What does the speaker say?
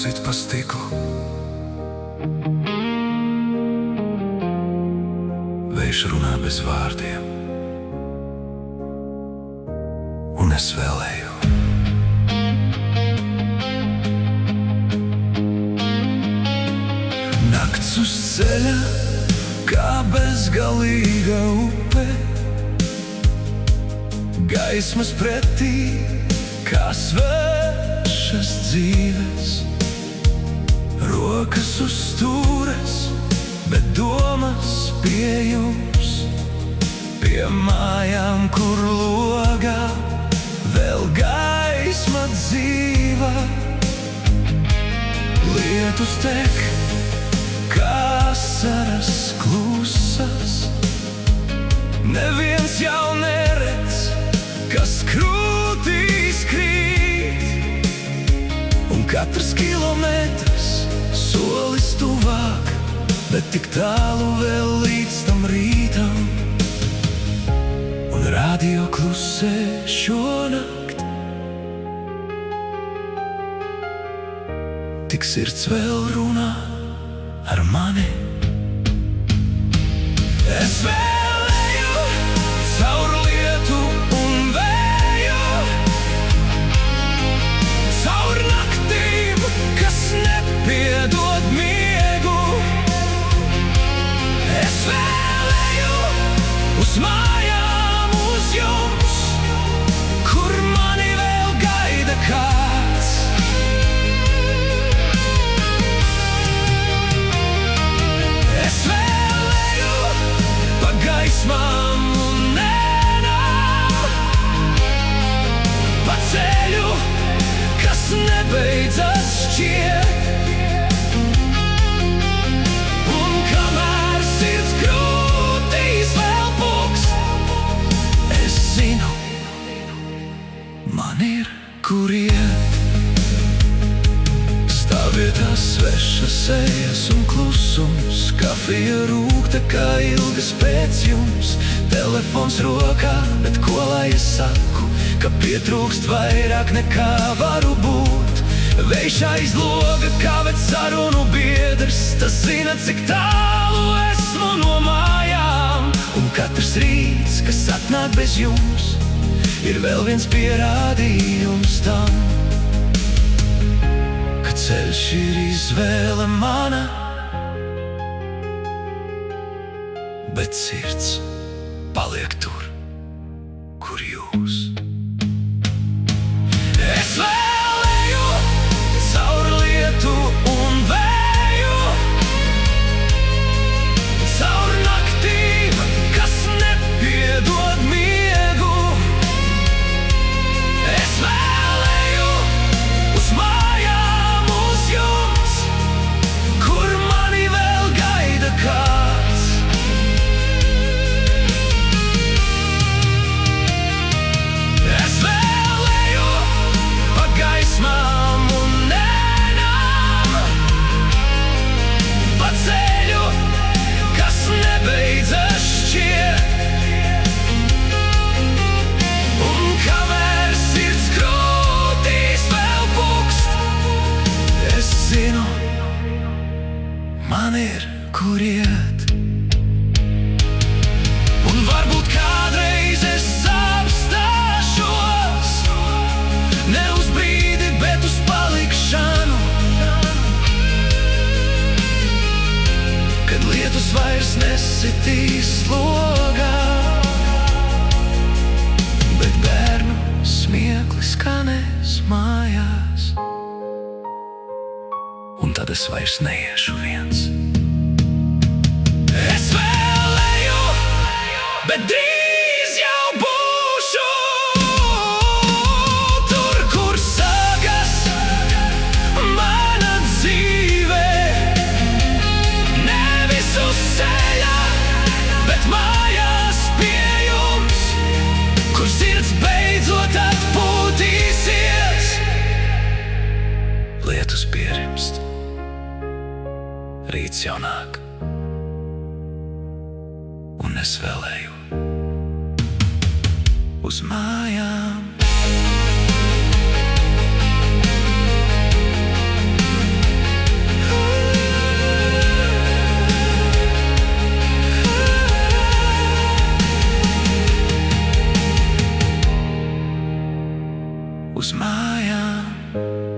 sit pa stiklu. Vējš runā bez vārdiem, un es vēlēju. Nakts uz ceļa, kā bezgalīga upe, gaismas pretī, kā svešas dzīves, rokas uz stūres, bet domas pie jums, pie mājām, kur logā vēl gaisma dzīva. Lietus tek, kā asaras klusas, neviens jau neredz, kas krūtīs krīt, un katrs kilometrs solis tuvāk, bet tik tālu vēl līdz tam rītam, un radio klusē šonakt. Tik sirds vēl runā ar mani. Es vēlēju caur lietu un vēju, caur naktīm, kas nepiedod miegu. Es vēlēju uz mājām, uz jums, kur mani vēl gaida kāds. Es vēlēju pa gaismām un nēnām, pa ceļu, kas nebeidzas šķiet. Un kamēr sirds krūtīs vēl pukst, es zinu, man ir kur iet. Stāvvietās svešas sejas un klusums, kafija rūgta kā ilgas pēc jums, telefons rokā, bet ko lai es saku, ka pietrūkst vairāk nekā varu būt. Vējš aiz loga kā vecs sarunu biedrs, tas zina, cik tālu esmu no mājām, un katrs rīts, kas atnāk bez jums, ir vēl viens pierādījums tam, ka ceļš ir izvēle mana, bet sirds paliek tur, kur jūs. Es vēlēju caur lietu un vēju, caur naktīm, kas nepiedod miegu. Es vēlēju uz mājām, uz jums, kur mani vēl gaida kāds. Es vēlēju pa gaismām un nēnām, pa ceļu, kas nebeidzas šķiet. Un kamēr sirds krūtīs vēl pukst, es zinu, man ir kur iet. Un varbūt kādreiz es apstāšos, ne uz brīdi, bet uz palikšanu, kad lietus vairs nesitīs logā, bet bērnu smieklis skanēs mājās, un tad es vairs neiešu viens. Es vēlēju, bet drīz jau būšu tur, kur sākas mana dzīve. Nevis uz ceļa, bet mājās pie jums, kur sirds beidzot atpūtīsies. Lietus pierimst, rīts jau nāk, un es vēlēju uz mājām. uz mājām.